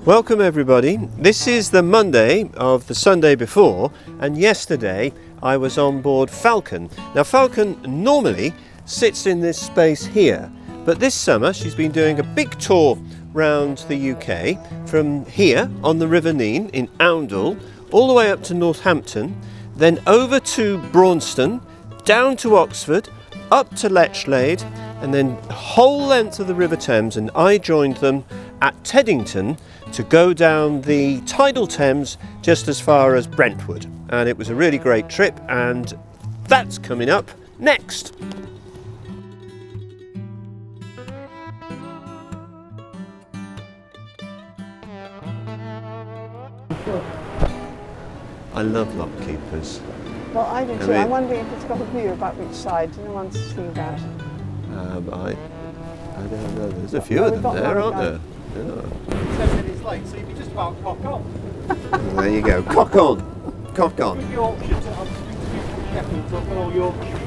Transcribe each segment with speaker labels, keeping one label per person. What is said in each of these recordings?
Speaker 1: Welcome everybody. This is the Monday of the Sunday before, and yesterday I was on board Falcon. Now Falcon normally sits in this space here, but this summer she's been doing a big tour round the UK from here on the River Nene in Oundle all the way up to Northampton, then over to Braunston, down to Oxford, up to Lechlade, and then the whole length of the River Thames, and I joined them at Teddington to go down the Tidal Thames just as far as Brentford. And it was a really great trip, and that's coming up next. I love lock keepers.
Speaker 2: Well, I do too. I'm wondering if it's got a view about which side. No one's seen that.
Speaker 1: I don't know. There's a few of them there, aren't there? Yeah.
Speaker 3: 7 minutes late, so you'd be just about cock on.
Speaker 1: There you go. Cock on. Cock on.
Speaker 3: With Yorkshire, I'm careful talking all Yorkshire.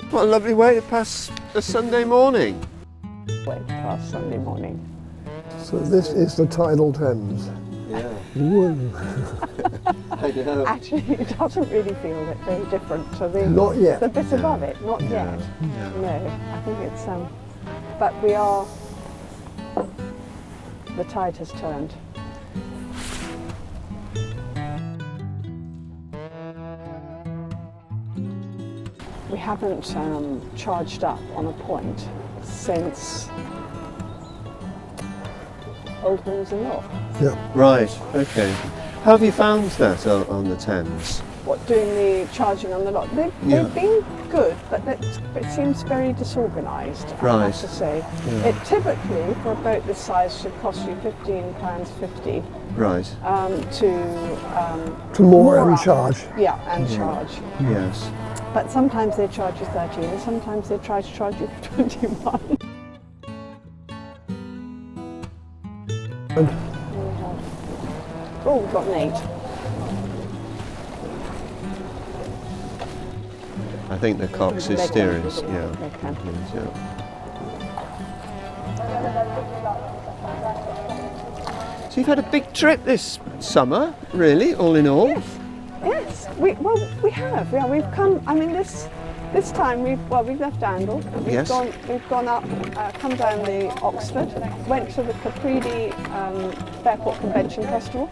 Speaker 1: What a lovely way to pass a Sunday morning.
Speaker 2: Way past Sunday morning.
Speaker 4: So this is the Tidal Thames.
Speaker 1: Yeah.
Speaker 4: Woo.
Speaker 1: I know.
Speaker 2: Actually, it doesn't really feel that very different to the
Speaker 4: Not yet.
Speaker 2: the bit above it. Not yet. No, I think it's but we are. The tide has turned. We haven't charged up on a point since Old Windsor Lock.
Speaker 4: Yeah.
Speaker 1: Right, okay. How have you found that on the Thames?
Speaker 2: What, doing the charging on the lot? They've been good, but it seems very disorganised, I have to say.
Speaker 1: Yeah.
Speaker 2: It typically, for a boat this size, should cost you £15.50
Speaker 1: Right.
Speaker 4: To moor and
Speaker 2: up.
Speaker 4: charge.
Speaker 2: Yeah, and charge.
Speaker 1: Yes.
Speaker 2: But sometimes they charge you 13, and sometimes they try to charge you 21. Oh, we've got an 8.
Speaker 1: I think the Cox is steering. Yeah.
Speaker 2: They can.
Speaker 1: Yes, yeah. So you've had a big trip this summer, really, all in all?
Speaker 2: Yes, we have. Yeah, we've come. I mean, this time we've left Oundle. We've gone up, come down the Oxford, went to the Capri Fairport Convention Festival.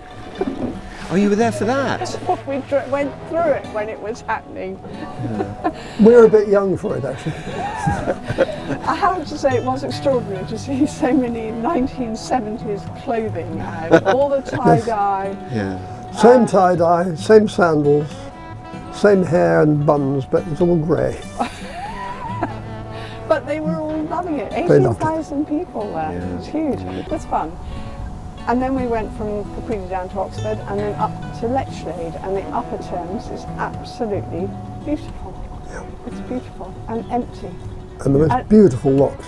Speaker 1: Oh, you were there for that?
Speaker 2: We went through it when it was happening.
Speaker 4: We're a bit young for it, actually.
Speaker 2: I have to say it was extraordinary to see so many 1970s clothing out, all the tie-dye.
Speaker 1: Yeah.
Speaker 4: Same tie-dye, same sandals, same hair and buns, but it's all grey.
Speaker 2: But they were all loving it.
Speaker 4: They loved it.
Speaker 2: 18,000 people there.
Speaker 1: Yeah.
Speaker 2: It was huge. It was fun. And then we went from Capri down to Oxford and then up to Lechlade, and the Upper Thames is absolutely beautiful.
Speaker 4: Yeah.
Speaker 2: It's beautiful and empty.
Speaker 4: And the most beautiful locks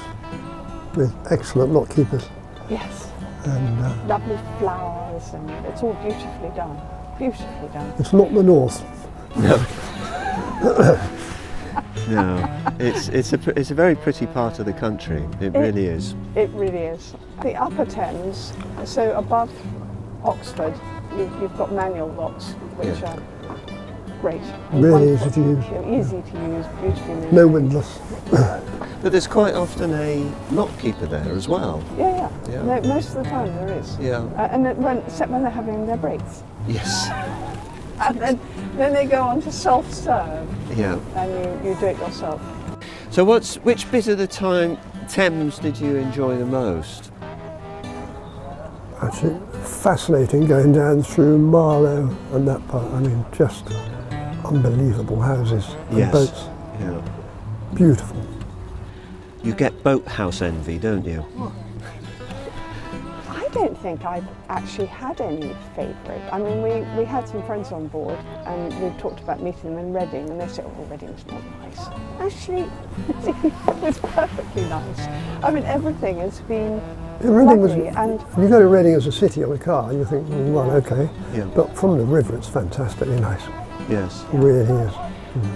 Speaker 4: with excellent lock keepers.
Speaker 2: Yes.
Speaker 4: And
Speaker 2: Lovely flowers, and it's all beautifully done. Beautifully done.
Speaker 4: it's not the north.
Speaker 1: No, it's a very pretty part of the country. It really is.
Speaker 2: It really is. The Upper Thames, so above Oxford, you've got manual locks, which are great.
Speaker 4: Really easy to use.
Speaker 2: Easy to use, beautifully made.
Speaker 4: No windlass.
Speaker 1: But there's quite often a lock keeper there as well.
Speaker 2: Yeah.
Speaker 1: Yeah.
Speaker 2: No, most of the time there is.
Speaker 1: Yeah.
Speaker 2: Except when they're having their breaks.
Speaker 1: Yes.
Speaker 2: And then they go on to self-serve.
Speaker 1: Yeah.
Speaker 2: And you do it yourself.
Speaker 1: So which bit of the Thames did you enjoy the most?
Speaker 4: actually fascinating going down through Marlow and that part. I mean, just unbelievable houses and
Speaker 1: Yes.
Speaker 4: boats.
Speaker 1: Yeah.
Speaker 4: Beautiful.
Speaker 1: You get boathouse envy, don't you?
Speaker 2: I don't think I've actually had any favourite. I mean, we had some friends on board and we talked about meeting them in Reading, and they said, oh, Reading's not nice. Actually, it's perfectly nice. I mean, everything has been
Speaker 4: Reading was,
Speaker 2: lovely. And
Speaker 4: you go to Reading as a city on a car and you think, well, okay.
Speaker 1: Yeah.
Speaker 4: But from the river, it's fantastically nice.
Speaker 1: Yes.
Speaker 4: It really is.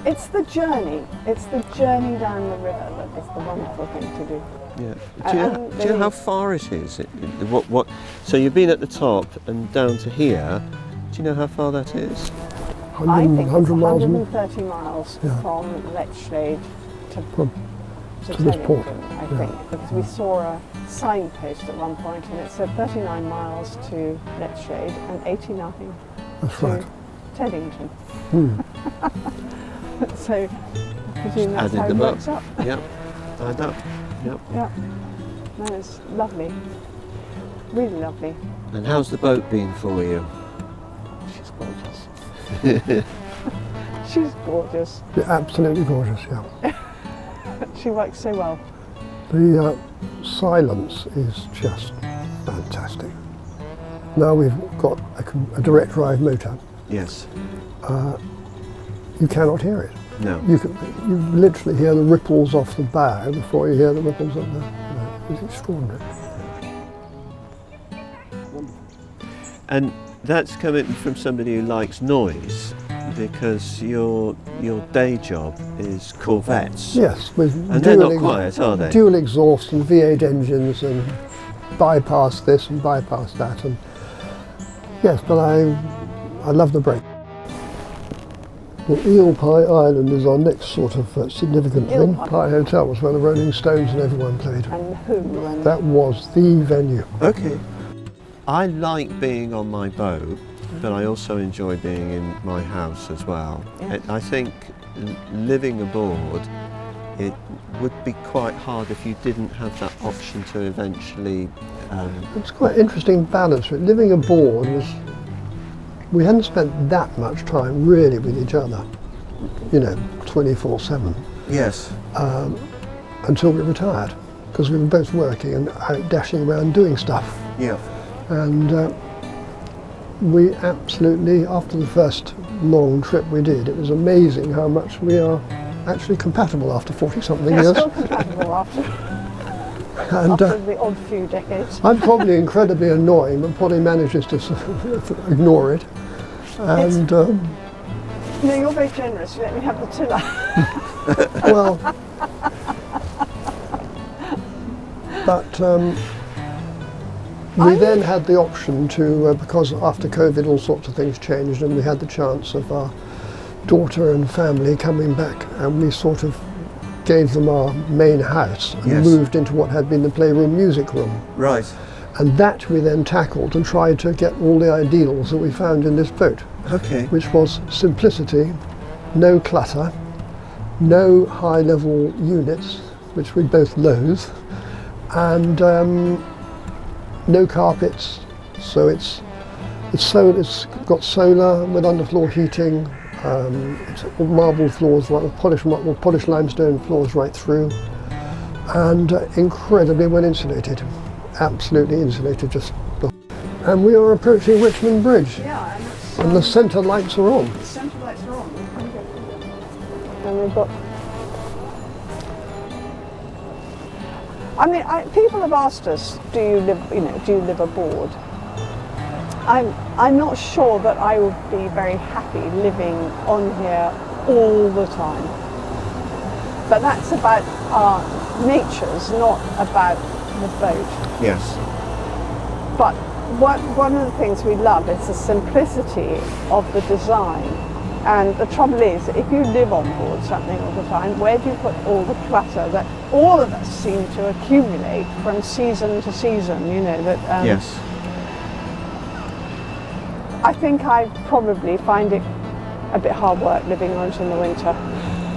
Speaker 2: it's the journey. It's the journey down the river that is the wonderful thing to do.
Speaker 1: Yeah. Do you know how far it is? What? So you've been at the top and down to here. Do you know how far that is?
Speaker 4: 100,
Speaker 2: I think
Speaker 4: 100
Speaker 2: it's
Speaker 4: miles
Speaker 2: 130 miles
Speaker 4: Yeah.
Speaker 2: from Lechlade to
Speaker 4: to this port.
Speaker 2: Teddington, I think, because we saw a signpost at one point and it said 39 miles to Lechlade and 89
Speaker 4: That's
Speaker 2: to
Speaker 4: right.
Speaker 2: Teddington.
Speaker 4: Hmm.
Speaker 2: So I presume that's
Speaker 1: Added
Speaker 2: how it
Speaker 1: them up.
Speaker 2: works up.
Speaker 1: Yep. Add up. Yep.
Speaker 2: Yeah, no, it's lovely, really lovely.
Speaker 1: And how's the boat been for you?
Speaker 2: She's gorgeous. She's gorgeous.
Speaker 4: Yeah, absolutely gorgeous, yeah.
Speaker 2: She works so well.
Speaker 4: The silence is just fantastic. Now we've got a direct drive motor,
Speaker 1: Yes.
Speaker 4: you cannot hear it.
Speaker 1: No.
Speaker 4: You literally hear the ripples off the bow before you hear the ripples of the. It's extraordinary.
Speaker 1: And that's coming from somebody who likes noise, because your day job is Corvettes.
Speaker 4: Yes, with
Speaker 1: And they're not quiet, are they?
Speaker 4: Dual exhaust and V8 engines and bypass this and bypass that, and yes, but I love the brake. Well, Eel Pie Island is our next sort of significant
Speaker 2: Eel
Speaker 4: thing.
Speaker 2: Pie.
Speaker 4: Pie Hotel was where the Rolling Stones and everyone played.
Speaker 2: And who? And
Speaker 4: That was the venue.
Speaker 1: Okay. I like being on my boat, but I also enjoy being in my house as well.
Speaker 2: Yeah.
Speaker 1: I think living aboard, it would be quite hard if you didn't have that option to eventually.
Speaker 4: It's quite an interesting balance. Living aboard was, we hadn't spent that much time really with each other, 24/7,
Speaker 1: Yes.
Speaker 4: until we retired, because we were both working and out dashing around doing stuff.
Speaker 1: Yeah.
Speaker 4: And we absolutely, after the first long trip we did, it was amazing how much we are actually compatible after 40-something
Speaker 2: they're
Speaker 4: years.
Speaker 2: still compatible after
Speaker 4: And
Speaker 2: the odd few decades.
Speaker 4: I'm probably incredibly annoying, but Polly manages to sort of ignore it. And
Speaker 2: No, you're very generous. You let me have the tiller.
Speaker 4: well, but we then had the option to, because after COVID all sorts of things changed, and we had the chance of our daughter and family coming back, and we sort of gave them our main house and
Speaker 1: Yes.
Speaker 4: moved into what had been the playroom music room.
Speaker 1: Right.
Speaker 4: And that we then tackled and tried to get all the ideals that we found in this boat,
Speaker 1: Okay.
Speaker 4: which was simplicity, no clutter, no high-level units, which we both loathe, and no carpets. So it's got solar with underfloor heating. It's all marble floors, polished limestone floors right through, and incredibly well insulated, absolutely insulated. And we are approaching Richmond Bridge,
Speaker 2: Yeah,
Speaker 4: and the centre lights are on.
Speaker 2: the centre lights are on. And we've got. I mean, people have asked us, do you live aboard? I'm not sure that I would be very happy living on here all the time. But that's about our natures, not about the boat.
Speaker 1: Yes.
Speaker 2: But one of the things we love is the simplicity of the design. And the trouble is, if you live on board something all the time, where do you put all the clutter that all of us seem to accumulate from season to season,
Speaker 1: Yes.
Speaker 2: I think I probably find it a bit hard work living on it in the winter.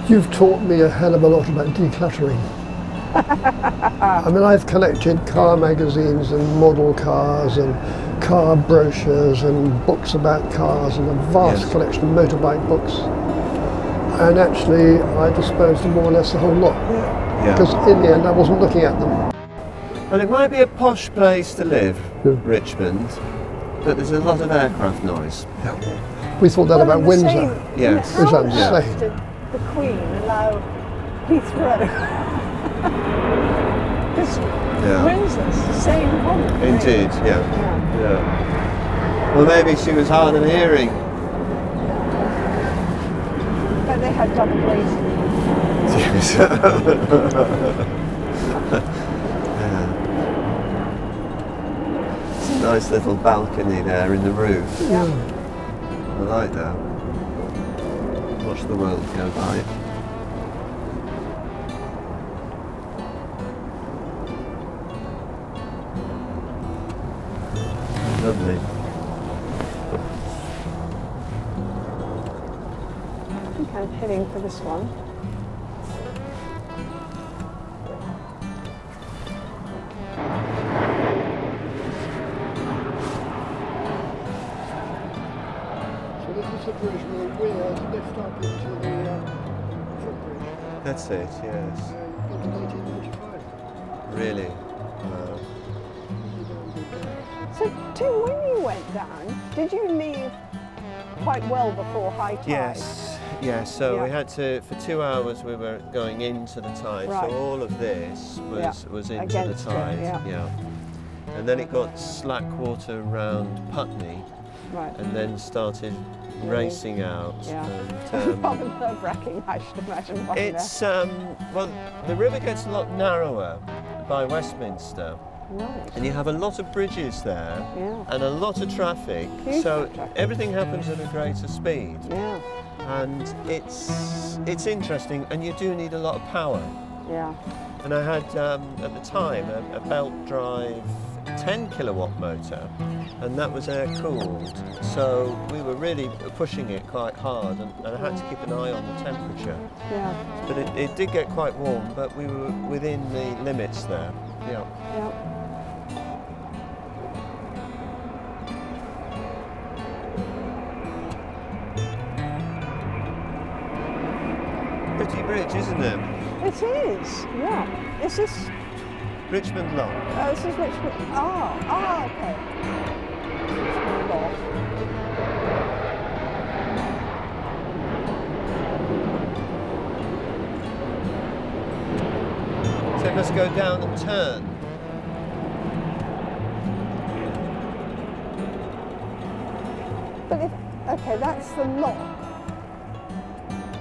Speaker 4: You've taught me a hell of a lot about decluttering. I mean, I've collected car magazines and model cars and car brochures and books about cars and a vast collection of motorbike books. And actually, I disposed of more or less the whole lot. Because in the end, I wasn't looking at them.
Speaker 1: Well, it might be a posh place to live, Richmond, but there's a lot of aircraft noise.
Speaker 4: We thought that about Windsor.
Speaker 1: Yes.
Speaker 4: Which I'm
Speaker 2: How
Speaker 4: saying.
Speaker 2: did the Queen allow Heathrow? Because Windsor's the same problem.
Speaker 1: Indeed, yeah. Well, maybe she was hard of hearing.
Speaker 2: But they had double glazing.
Speaker 1: It's a nice little balcony there in the roof.
Speaker 2: Yeah.
Speaker 1: I like that. Watch the world go by. Lovely.
Speaker 2: I think I'm heading for this one.
Speaker 4: So this is the bridge where the wheels lift up into the footbridge.
Speaker 1: That's it, yes.
Speaker 4: Built in 1895.
Speaker 1: Really.
Speaker 2: So, Tim, when you went down, did you leave quite well before high tide?
Speaker 1: Yes. So we had to, for 2 hours we were going into the tide.
Speaker 2: Right.
Speaker 1: So all of this was into
Speaker 2: Against
Speaker 1: the
Speaker 2: it,
Speaker 1: tide.
Speaker 2: yeah.
Speaker 1: And then it got slack water around Putney,
Speaker 2: Right.
Speaker 1: and then started racing out.
Speaker 2: Yeah.
Speaker 1: And,
Speaker 2: Rather nerve-wracking, I should imagine. wasn't it?
Speaker 1: it's well, the river gets a lot narrower by Westminster.
Speaker 2: Right.
Speaker 1: And you have a lot of bridges there and a lot of traffic,
Speaker 2: Huge
Speaker 1: so
Speaker 2: traffic.
Speaker 1: everything happens at a greater speed.
Speaker 2: Yeah.
Speaker 1: And it's interesting, and you do need a lot of power.
Speaker 2: Yeah.
Speaker 1: And I had at the time a belt drive 10 kilowatt motor, and that was air cooled, so we were really pushing it quite hard, and I had to keep an eye on the temperature.
Speaker 2: Yeah.
Speaker 1: But it did get quite warm, but we were within the limits there. Yeah.
Speaker 2: Yeah.
Speaker 1: Pretty bridge, isn't it?
Speaker 2: It is. Yeah. Is this?
Speaker 1: Richmond Lock.
Speaker 2: Oh, this is Richmond. Oh, okay. Richmond Lock.
Speaker 1: So it must go down and turn.
Speaker 2: But if okay, that's the lock.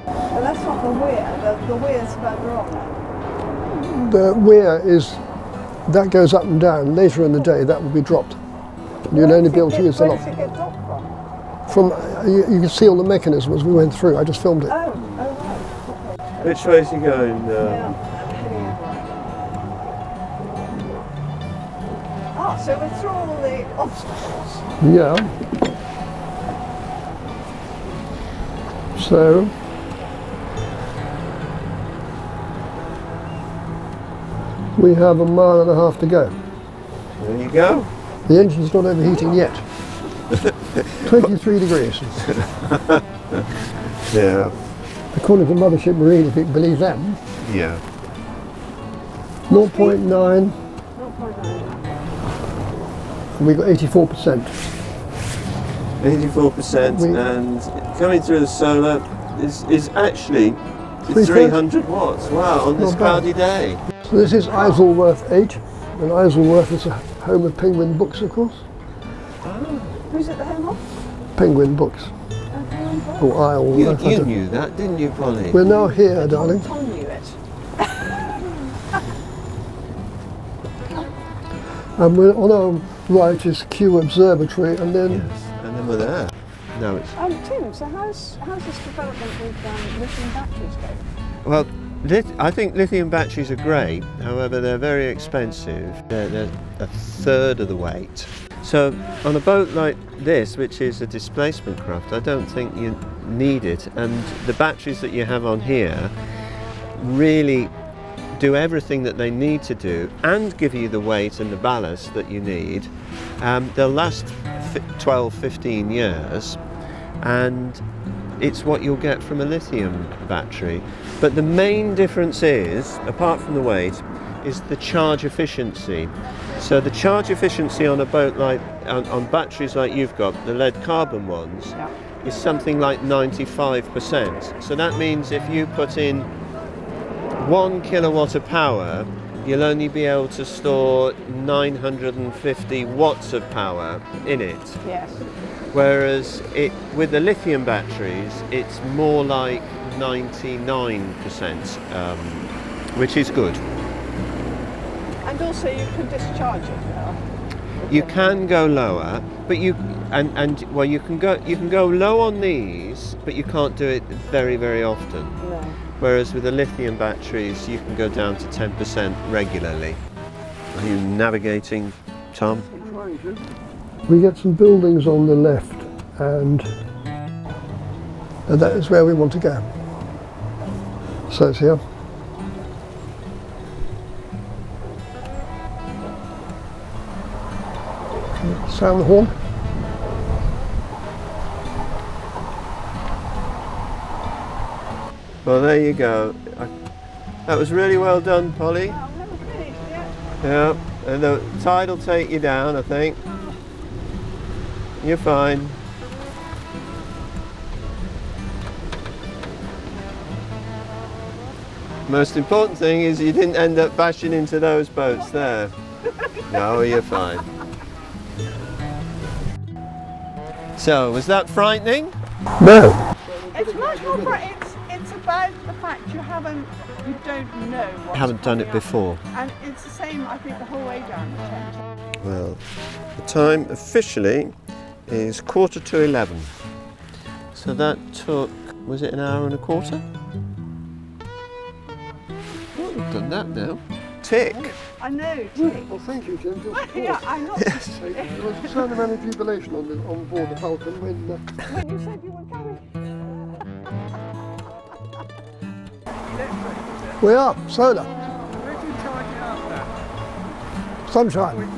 Speaker 2: And that's not the weir. The weir's further on.
Speaker 4: The weir is, that goes up and down. Later in the day, that will be dropped. You'll only be able to use the
Speaker 2: Where
Speaker 4: lock.
Speaker 2: does it get dropped from?
Speaker 4: You can see all the mechanism as we went through. I just filmed it.
Speaker 2: Oh, right. Okay.
Speaker 1: Which way is he going?
Speaker 2: Yeah. Heading over. So we're through all the obstacles.
Speaker 4: Yeah. So we have a mile and a half to go.
Speaker 1: There you go.
Speaker 4: The engine's not overheating yet. 23 degrees.
Speaker 1: Yeah.
Speaker 4: According to Mothership Marine, if you can believe them.
Speaker 1: Yeah.
Speaker 4: 0.9,
Speaker 2: 0.9.
Speaker 4: and we got 84%.
Speaker 1: 84%, and coming through the solar is actually 300 watts. Wow, on this
Speaker 4: Not bad.
Speaker 1: cloudy day.
Speaker 4: So this is Isleworth 8, and Isleworth is a home of Penguin Books, of course.
Speaker 2: Who's at the home of?
Speaker 4: Penguin Books, or Isleworth. I
Speaker 1: You
Speaker 4: don't-
Speaker 1: knew that, didn't you, Polly?
Speaker 4: We're now here, darling.
Speaker 2: Tom knew it.
Speaker 4: And we're on our right is Kew Observatory, and then
Speaker 1: Yes, and then we're there. No, it's
Speaker 2: Tim, so how's this development with lithium batteries going?
Speaker 1: well. I think lithium batteries are great. However, they're very expensive. They're a third of the weight. So on a boat like this, which is a displacement craft, I don't think you need it. And the batteries that you have on here really do everything that they need to do and give you the weight and the ballast that you need, they'll last 12, 15 years, and it's what you'll get from a lithium battery. But the main difference is, apart from the weight, is the charge efficiency. So the charge efficiency on a boat like, on batteries like you've got, the lead carbon ones, is something like 95%. So that means if you put in 1 kilowatt of power, you'll only be able to store 950 watts of power in it.
Speaker 2: Yes.
Speaker 1: Whereas with the lithium batteries, it's more like 99%, which is good.
Speaker 2: And also you can discharge it well.
Speaker 1: You can go lower, but you can go low on these, but you can't do it very, very often.
Speaker 2: No.
Speaker 1: Whereas with the lithium batteries, you can go down to 10% regularly. Are you navigating, Tom?
Speaker 4: We get some buildings on the left, and that is where we want to go. So it's here. Sound the horn.
Speaker 1: Well, there you go. That was really well done, Polly.
Speaker 2: Well, I've never finished yet.
Speaker 1: Yeah, and the tide will take you down, I think. You're fine. Most important thing is you didn't end up bashing into those boats there. No, you're fine. So, was that frightening?
Speaker 4: No.
Speaker 2: It's much more it's about the fact you don't know what's
Speaker 1: Haven't done it
Speaker 2: coming up.
Speaker 1: before.
Speaker 2: And it's the same, I think, the whole way down the Thames.
Speaker 1: Well, the time officially is 11:15. So that took, was it an hour and a quarter? Oh, we've done that now. Tick.
Speaker 2: I know, Tick.
Speaker 4: Well, thank you, Jim.
Speaker 2: Yeah, I'm not.
Speaker 4: There was a certain amount of jubilation on board the Falcon when
Speaker 2: When you said you were coming.
Speaker 4: we are solar.
Speaker 3: Where do you charge it up at?
Speaker 4: Sunshine.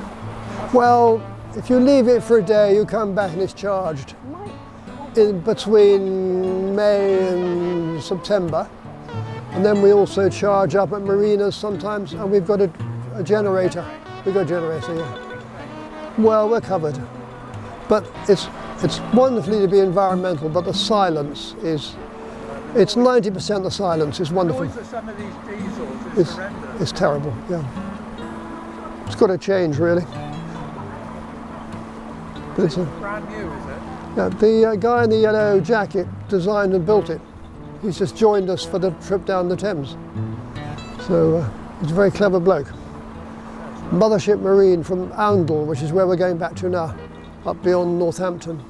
Speaker 4: Well, if you leave it for a day, you come back and it's charged. In between May and September. And then we also charge up at marinas sometimes, and we've got a generator. We've got a generator, yeah. Well, we're covered. But it's wonderfully to be environmental, but the silence is, it's 90% the silence is wonderful.
Speaker 3: Noise of some of these diesels is horrendous.
Speaker 4: It's terrible, yeah. It's got to change, really. But it's
Speaker 3: Brand new, is it?
Speaker 4: yeah, the guy in the yellow jacket designed and built it. He's just joined us for the trip down the Thames. So he's a very clever bloke. Mothership Marine from Oundle, which is where we're going back to now, up beyond Northampton.